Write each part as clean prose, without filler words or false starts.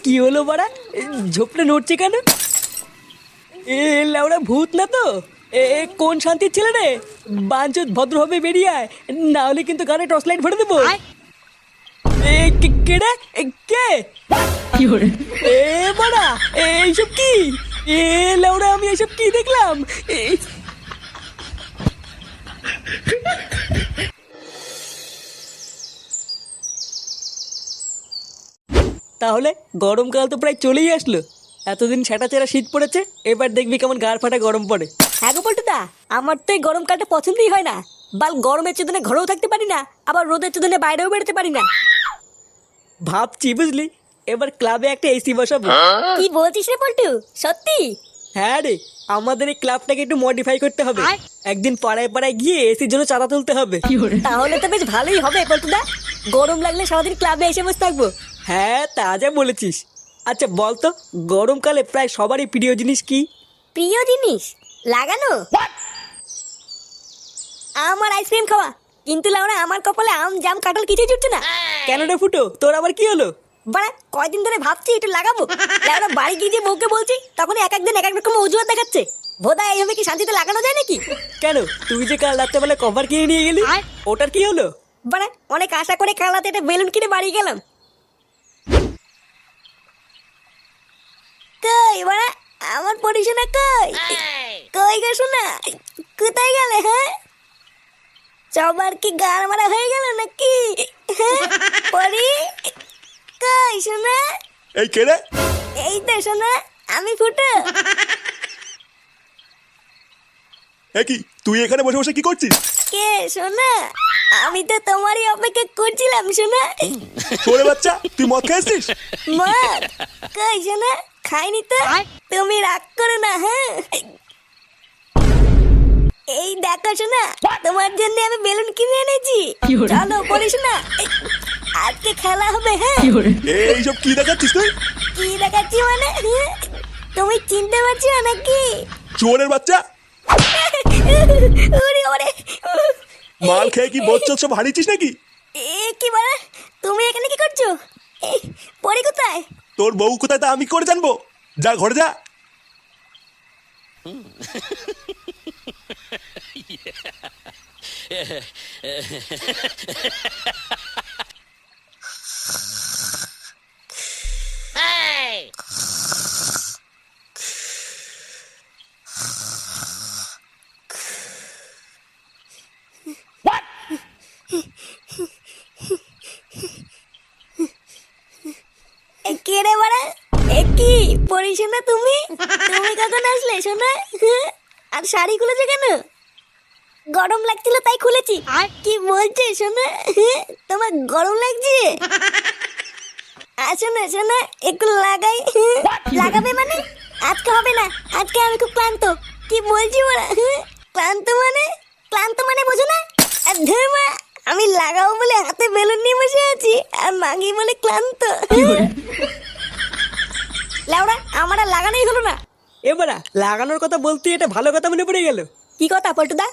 কি হলো বাড়া? ঝোপটা নড়ছে কেন? এ লেওড়া ভূত না তো? কোন শান্তির ছেলে রে? বাঞ্চোত ভদ্রভাবে বেরিয়ে আয়, না হলে কিন্তু গানে টর্চ লাইট ভরে দেবো। কে রে? কে? এ বাড়া, এইসব কি? এ লেওড়া, আমি এইসব কি দেখলাম? এ, তাহলে গরমকাল তো প্রায় চলেই আসলো। এতদিন সেটা চেরা শীত পড়েছে, এবার দেখবি কেমন গাড় ফাটা গরম পড়ে। হ্যাঁ গো পল্টুদা, আমার তো এই গরমকালটা পছন্দই হয় না। বাল গরমের চোদনে ঘরেও থাকতে পারি না, আবার রোদের চোদনে বাইরেও বেরোতে পারি না। ভাবছি বুঝলি, এবার ক্লাবে একটা এসি বসাবো। কি বলছিস রে পল্টু, সত্যি? হ্যাঁ রে, আমাদের এই ক্লাবটাকে একটু মডিফাই করতে হবে। একদিন পাড়ায় পাড়ায় গিয়ে এসির জন্য চাঁদা তুলতে হবে। তাহলে তো বেশ ভালোই হবে পল্টুদা। গরম লাগলে সারাদিন ক্লাবে এসে বসে থাকবো। হ্যাঁ, তা যা বলেছিস। আচ্ছা বলতো, গরমকালে প্রায় সবারই প্রিয় জিনিস কি? প্রিয় জিনিস লাগানো? আমার আইসক্রিম খাওয়া। কিন্তু লাউরা, আমার কপালে আম জাম কাঁঠাল কিছুই জুটছে না। কেন রে ফুটো, তোর আবার কি হলো? বাড়া, কয়দিন ধরে ভাবছি একটু লাগাবো। লাউরা, বাড়ি গিয়ে যে বউকে বলছি, তখন এক একদিন এক এক রকম অজুহাত দেখাচ্ছে। ভোদা, এইভাবে কি শান্তিতে লাগানো যায় নাকি? কেন, তুই যে কাল রাত্রেবেলা কভার কিনে নিয়ে গেলি, ওটার কি হলো? বাড়া, অনেক আশা করে কাল রাতে একটা বেলুন কিনে বাড়ি গেলাম। কই বাড়া, আমার পরিশোনা কই? কই গো শোনা, কোথায় গেলে? হ্যাঁ, সবার কি গান মারা হয়ে গেল নাকি? হ্যাঁ পরি, কই শোনা? এই কে রে? এই তো শোনা, আমি ফুটো। এ কি, তুই এখানে বসে বসে কি করছিস? কে শোনা? আমি তো তোমারই অপেক্ষা করছিলাম শোনা। ছোড়ে বাচ্চা, তুই মদ খেয়েছিস? মদ? কই শোনা, খাইনি তো। তুমি রাগ করো না, হ্যাঁ? এই দেখো শোনা, তোমার জন্য আমি বেলুন কিনে এনেছি। চলো পড়ি শোনা, আজকে খেলা হবে। হ্যাঁ, এইসব কি দেখাচ্ছিস তুই? কি দেখাচ্ছি মানে? হ্যাঁ? তুমি চিনতে পারছো না নাকি? চোরের বাচ্চা, ওরে ওরে, মাল খেয়ে কি বোধ সব হারিয়েছিস নাকি? এ কি মানে? তুমি এখানে কি করছো? পরি কোথায়? তোর বউ কোথায় তা আমি কি করে জানবো? যা ঘরে যা। কে রে বাড়া? এ কি পরি শোনা, তুমি তুমি কখন আসলে শোনা? হ্যাঁ? আর শাড়ি খুলেছো কেন? গরম লাগছিল তাই খুলেছি। কি বলছে শোনা? হ্যাঁ? তোমার গরম লাগছে? আসো না শোনা, একটু লাগাই। হ্যাঁ? লাগাবে মানে? আজকে হবে না, আজকে আমি খুব ক্লান্ত। কি বলছি ওরা? হ্যাঁ? ক্লান্ত মানে? ক্লান্ত মানে বোঝো না? আর ধুর মা, আমি লাগাবো বলে হাতে বেলুন নিয়ে বসে আছি, আর মাগি বলে ক্লান্ত। লাউড়া, আমার আর লাগানোই হলো না। এবারা লাগানোর কথা বলতে এটা ভালো কথা মনে পড়ে গেল। কি কথা পল্টুদা?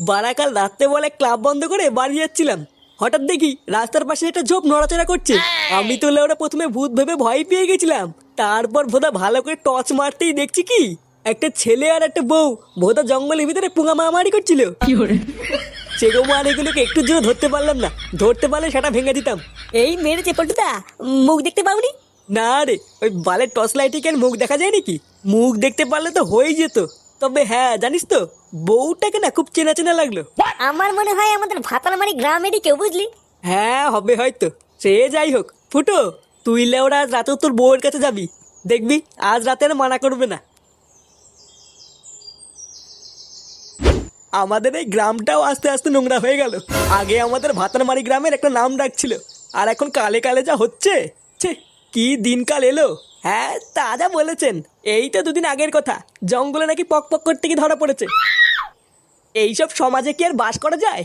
বারাকাল রাত্রে বলে ক্লাব বন্ধ করে বাড়ি যাচ্ছিলাম, হঠাৎ দেখি রাস্তার পাশে একটা ঝোপ নড়াচড়া করছে। আমি তো ওরা প্রথমে ভূত ভেবে ভয় পেয়ে গেছিলাম। তারপর ভোদা ভালো করে টর্চ মারতেই দেখছি কি একটা ছেলে আর একটা বউ ভোদা জঙ্গলের ভিতরে পুঙা মারামারি করছিল। সেরকম আর এগুলোকে একটুর জন্য ধরতে পারলাম না, ধরতে পারলে সেটা ভেঙে দিতাম। এই মেরেছে পল্টুদা, মুখ দেখতে পাওনি? না রে, ওই বালের টর্চ লাইটে কি আর মুখ দেখা যায় নাকি? মুখ দেখতে পারলে তো হয়েই যেত। তবে হ্যাঁ, জানিস তো, বউটাকে না খুব চেনা চেনা লাগলো। আমার মনে হয় আমাদের ভাতালমারি গ্রামেরই কেউ, বুঝলি? হ্যাঁ, হবে হয়তো। সে যাই হোক, ফুটো, তুই লেওরা আজ রাতে তোর বউয়ের কাছে যাবি, দেখবি আজ রাতে আর মানা করবে না। আমাদের এই গ্রামটাও আস্তে আস্তে নোংরা হয়ে গেল। আগে আমাদের ভাতারমারি গ্রামের একটা নাম ডাক ছিল, আর এখন কালে কালে যা হচ্ছে, ছে, কি দিনকাল এলো। হ্যাঁ, তা যা বলেছেন। এই তো দুদিন আগের কথা, জঙ্গলে নাকি পক পক করতে গিয়ে ধরা পড়েছে। এইসব সমাজে কি আর বাস করা যায়?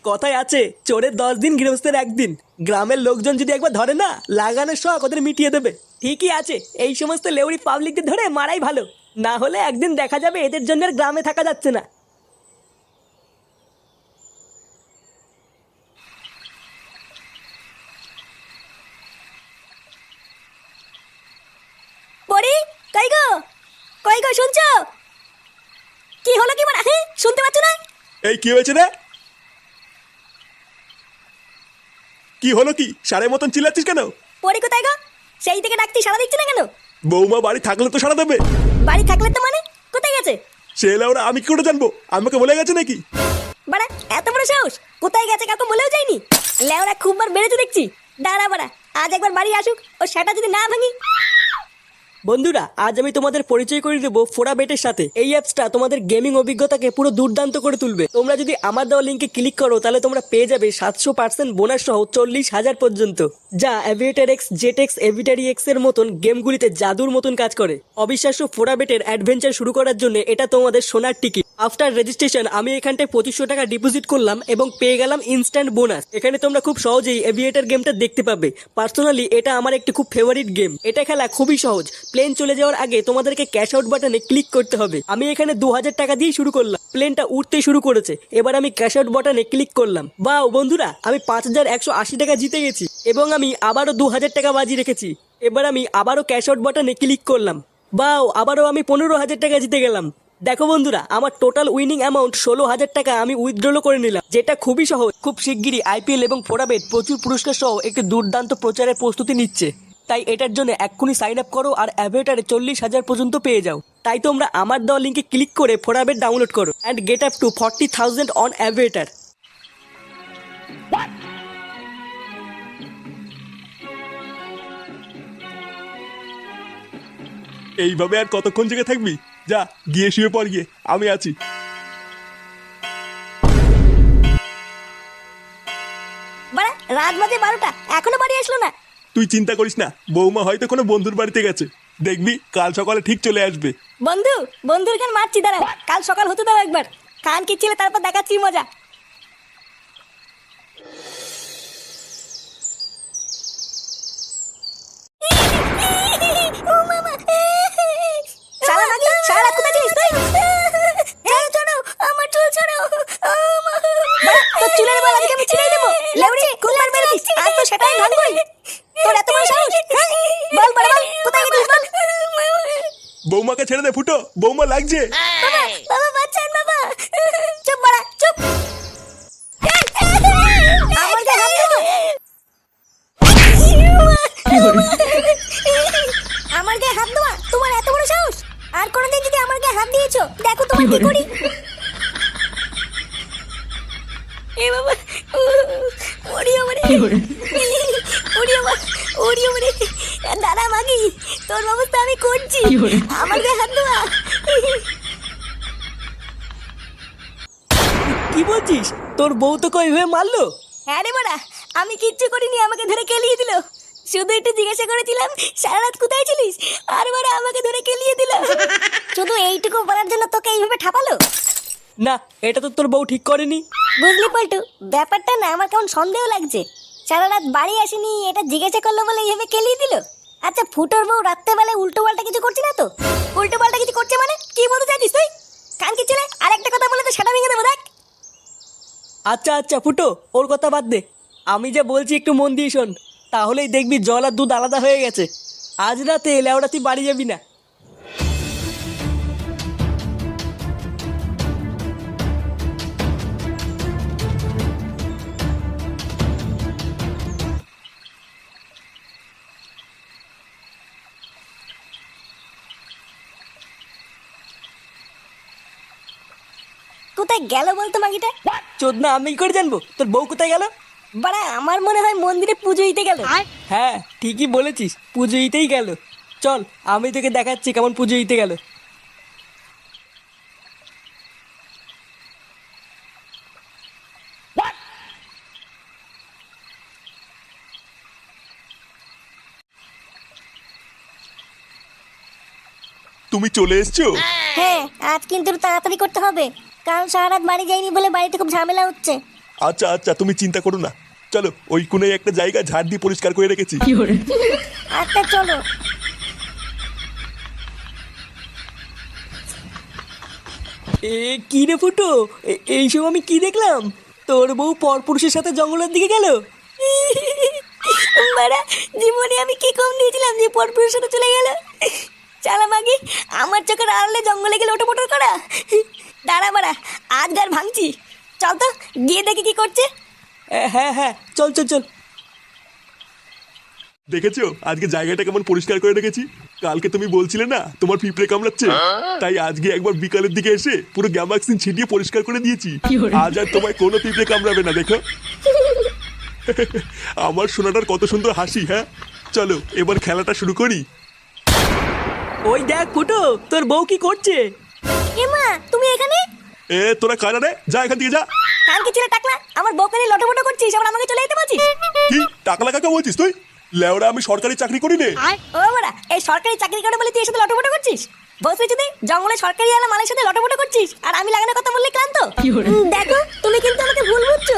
কথায় আছে, চোরের 10 দিন গৃহস্থের 1 দিন। গ্রামের লোকজন যদি একবার ধরে না, লাগানোর শখ ওদের মিটিয়ে দেবে। ঠিকই আছে, এই সমস্ত লেউড়ি পাবলিকদের ধরে মারাই ভালো। না হলে একদিন দেখা যাবে এদের জন্য আর গ্রামে থাকা যাচ্ছে না। শুনছো শুনছো? কি হলো কি বড়া? শুনতে পাচ্ছ না? এই কি হয়েছে রে? কি হলো কি? সারের মতন চিল্লাচ্ছিস কেন? পরি কোথায় গো? সেই থেকে ডাকছি, সাড়া দিচ্ছে না কেন? বৌমা বাড়ি থাকলে তো সারা দেবে। বাড়ি থাকলে তো মানে কোথায় গেছে? সে লাউরা আমি কি করে জানবো? আমাকে বলে গেছে নাকি? বাড়া এত বড় সাহস! কোথায় গেছে কাউকে বলেও যায়নি। লেওরা খুব বার বেড়েছে দেখছি। দাঁড়া বাড়া, আজ একবার বাড়ি আসুক, ও সেটা যদি না ভাঙি। বন্ধুরা, আজ আমি তোমাদের পরিচয় করে দেবো ফোরাবেটের সাথে। এই অ্যাপসটা তোমাদের গেমিং অভিজ্ঞতাকে পুরো দুর্দান্ত করে তুলবে। তোমরা যদি আমার দেওয়া লিঙ্কে ক্লিক করো তাহলে তোমরা পেয়ে যাবে 700% বোনাস সহ 40,000 পর্যন্ত, যা aviator X, jet X, aviatrix X এর মতন গেমগুলিতে জাদুর মতন কাজ করে। অবিশ্বাস্য ফোরাবেটের অ্যাডভেঞ্চার শুরু করার জন্য এটা তোমাদের সোনার টিকিট। আফটার রেজিস্ট্রেশন আমি এখানটায় 2500 টাকা ডিপোজিট করলাম এবং পেয়ে গেলাম ইনস্ট্যান্ট বোনাস। এখানে তোমরা খুব সহজেই এভিয়েটার গেমটা দেখতে পাবে। পার্সোনালি এটা আমার একটি খুব ফেভারিট গেম। এটা খেলা খুবই সহজ। প্লেন চলে যাওয়ার আগে তোমাদেরকে ক্যাশ আউট বাটনে ক্লিক করতে হবে। আমি এখানে 2000 টাকা দিয়ে শুরু করলাম। প্লেনটা উঠতে শুরু করেছে, এবার আমি ক্যাশ আউট বাটনে ক্লিক করলাম। বাও বন্ধুরা, আমি 5180 টাকা জিতে গেছি এবং আমি আবারও 2000 টাকা বাজি রেখেছি। এবার আমি আবারও ক্যাশ আউট বাটনে ক্লিক করলাম। বাও, আবারও আমি 15,000 টাকা জিতে গেলাম। দেখো বন্ধুরা, আমার টোটাল উইনিং অ্যামাউন্ট 16,000 টাকা আমি উইথড্রল করে নিলাম, যেটা খুবই সহজ। খুব শিগগিরই আইপিএল এবং ফোরাবেট প্রচুর পুরস্কার সহ একটি দুর্দান্ত প্রচারের প্রস্তুতি নিচ্ছে। তাই এটার জন্য এক্ষুনি সাইন আপ করো আর অ্যাভিয়েটারে 40,000 পর্যন্ত পেয়ে যাও। তাই তোমরা আমার দেওয়া লিঙ্কে ক্লিক করে ফোরাবেট ডাউনলোড করো and get up to 40,000 on Aviator. এইভাবে আর কতক্ষণ জেগে থাকবি? যা গিয়ে শুয়ে পড় গিয়ে, আমি আছি। বাড়া রাত বাজে 12টা, এখনো বাড়ি আসলো না। তুই চিন্তা করিস না, বৌমা হয়তো কোনো বন্ধুর বাড়িতে গেছে। দেখবি কাল সকালে ঠিক চলে আসবে। বন্ধু, বন্ধুর গান মারছি, দাঁড়া কাল সকাল হতে দাও একবার। কান কিচ্ছিলে তারপর দেখাচ্ছি মজা। ও মামা, শালা নাকি, শালা কোথায় ছিলিস তুই? ছাড়ো, আমার চুল ছাড়ো। তোর চুলের বাল আজকে আমি ছিঁড়ে দেবো। লেউড়ি কুলার মেরে দিস, আজ তো সেটাই ভাঙবই। তোর এত বড় সাহস? বল বল বল, কোথায় গেছিস বল। বৌমাকে ছেড়ে দে ফুটো, বৌমা লাগছে। বাবা, বাবা বাঁচান বাবা। চুপ বাড়া, চুপ। আমার গায়ে হাত দিও। আমার গায়ে হাত দেওয়া তোমার এত বড় সাহস? আর কোনোদিন যদি আমার গায়ে হাত দিয়েছো, দেখো তোমার কি করি। এ বাবা, ওড়িও মানে, ওড়িও মা, ওড়িও মানে। দাদা মাগি, তোর ব্যবস্থা আমি করছি। আমার গায়ে হাত দেওয়া। কি বলছিস? তোর বউ তোকে ওইভাবে মারলো? হ্যাঁ রে বড়া, আমি কিচ্ছু করিনি, আমাকে ধরে কেলিয়ে দিল। শুধু একটু জিজ্ঞাসা করেছিলাম সারা রাত কোথায় ছিলিস, আর বড়া আমাকে ধরে কেলিয়ে দিল। শুধু এইটুকু বলার জন্য তোকে এইভাবে ঠাপালো? না, এটা তো তোর বউ ঠিক করেনি। বুঝলি পল্টু, ব্যাপারটা না আমার কেমন সন্দেহ লাগছে। সারা রাত বাড়ি আসেনি, এটা জিজ্ঞাসা করলো বলে এইভাবে কেলিয়ে দিল। আচ্ছা ফুটোর বউ রাত্রেবেলায় উল্টো পাল্টা কিছু করছে না তো? উল্টো পাল্টা কিছু করছে মানে কি বলতে চাইছিস তুই? কান কি ছেলে, আর একটা কথা বলে তো সেটা ভেঙে দেবো দেখ। আচ্ছা আচ্ছা ফুটো, ওর কথা বাদ দে। আমি যা বলছি একটু মন দিয়ে শোন, তাহলেই দেখবি জল আর দুধ আলাদা হয়ে গেছে। আজ রাতে লেওড়া তুই বাড়ি যাবি না। কোথায় গেল বলতো মাগিটা? চোদনা, আমি কি করে জানবো তোর বউ কোথায় গেল? বাড়া আমার মনে হয় মন্দিরে পুজো দিতে গেল। হ্যাঁ ঠিকই বলেছিস, পুজো দিতেই গেল। চল আমি তোকে দেখাচ্ছি কেমন পুজো দিতে গেল। তুমি চলে এসছো? হ্যাঁ, আজ কিন্তু তাড়াতাড়ি করতে হবে। কাল সারা রাত বাড়ি যাইনি বলে বাড়িতে খুব ঝামেলা হচ্ছে। আচ্ছা আচ্ছা, তুমি চিন্তা করো না। চলো ওই কোণে একটা জায়গা ঝাড় দিয়ে পরিষ্কার করে রেখেছি। আচ্ছা চলো। কি রে ফুটো, এইসব আমি কি দেখলাম? তোর বউ পরপুরুষের সাথে জঙ্গলের দিকে গেল? বাড়া জীবনে আমি কি কম নিয়েছিলাম যে পরপুরের সাথে চলে গেল। চালা মাগি, আমার চোখের আড়ালে জঙ্গলে গেলে ওটো মোটর করা। দাঁড়া বাড়া, আজ গার ভাঙছি। চল তো গিয়ে দেখি কি করছে। হ্যাঁ হ্যাঁ, চল চল চল। দেখেছো আজকে জায়গাটা কেমন পরিষ্কার করে রেখেছি? কালকে তুমি বলছিলে না তোমার পিঁপড়ে কামড়াচ্ছে, তাই আজকে একবার বিকালের দিকে এসে পুরো গ্যামাক্সিন ছিটিয়ে পরিষ্কার করে দিয়েছি। আজ আর তোমায় কোনো পিঁপড়ে কামড়াবে না, দেখো। আমার সোনাটার কত সুন্দর হাসি। হ্যাঁ চলো এবার খেলাটা শুরু করি। ওই দেখ ফুটো, তোর বউ কি করছে? এমা, তুমি এখানে? এ তোরা কারা রে? যা এখান থেকে যা। কালকে ছেলে টাকলা, আমার বউকে নিয়ে লটোমটো করছিস, আবার আমাকে চলে যেতে বলছিস? কি টাকলা কাকা বলছিস তুই? লেওরা আমি সরকারি চাকরি করি রে। ও বাড়া, এই সরকারি চাকরি করে বলে তুই এর সাথে লটোমটো করছিস? বসে যদি জঙ্গলে সরকারি আলা মালের সাথে লটোমটো করছিস, আর আমি লাগানোর কথা বললে ক্লান্ত। দেখো তুমি কিন্তু আমাকে ভুল বুঝছো,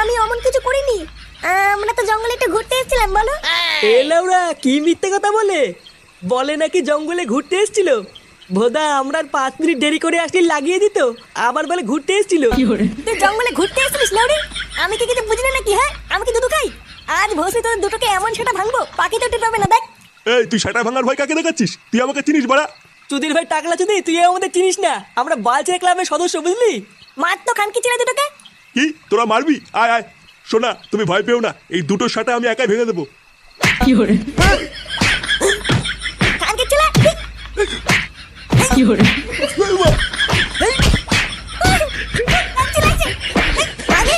আমি অমন কিছু করিনি। আমরা তো জঙ্গলে একটু ঘুরতে এসেছিলাম, বলো। এ লেওরা কি মিথ্যে কথা বলে? বলে নাকি জঙ্গলে ঘুরতে এসেছিল। ভোদা, আমরা আর 5 মিনিট দেরি করে আসলে লাগিয়ে দিত, আবার বলে ঘুরতে এসেছিল। তুই জঙ্গলে ঘুরতে এসেছিস লাউরি? আমি কি কিছু বুঝি না নাকি? হ্যাঁ, আমি কি দুধু খাই? আজ ভোসে তোর দুটোকে এমন সেটা ভাঙবো, পাখি তো টের পাবে না। দেখ এই তুই সেটা ভাঙার ভয় কাকে দেখাচ্ছিস? তুই আমাকে চিনিস বাড়া? চুদির ভাই টাকলা চুদি, তুই আমাদের চিনিস না, আমরা বালচে ক্লাবের সদস্য, বুঝলি? মার তো খানকি ছেলে দুটোকে। কি তোরা মারবি? আয় আয়। শোনা তুমি ভয় পেও না, এই দুটো সাটা আমি একাই ভেঙে দেবো। খানকি ছেলে। আগে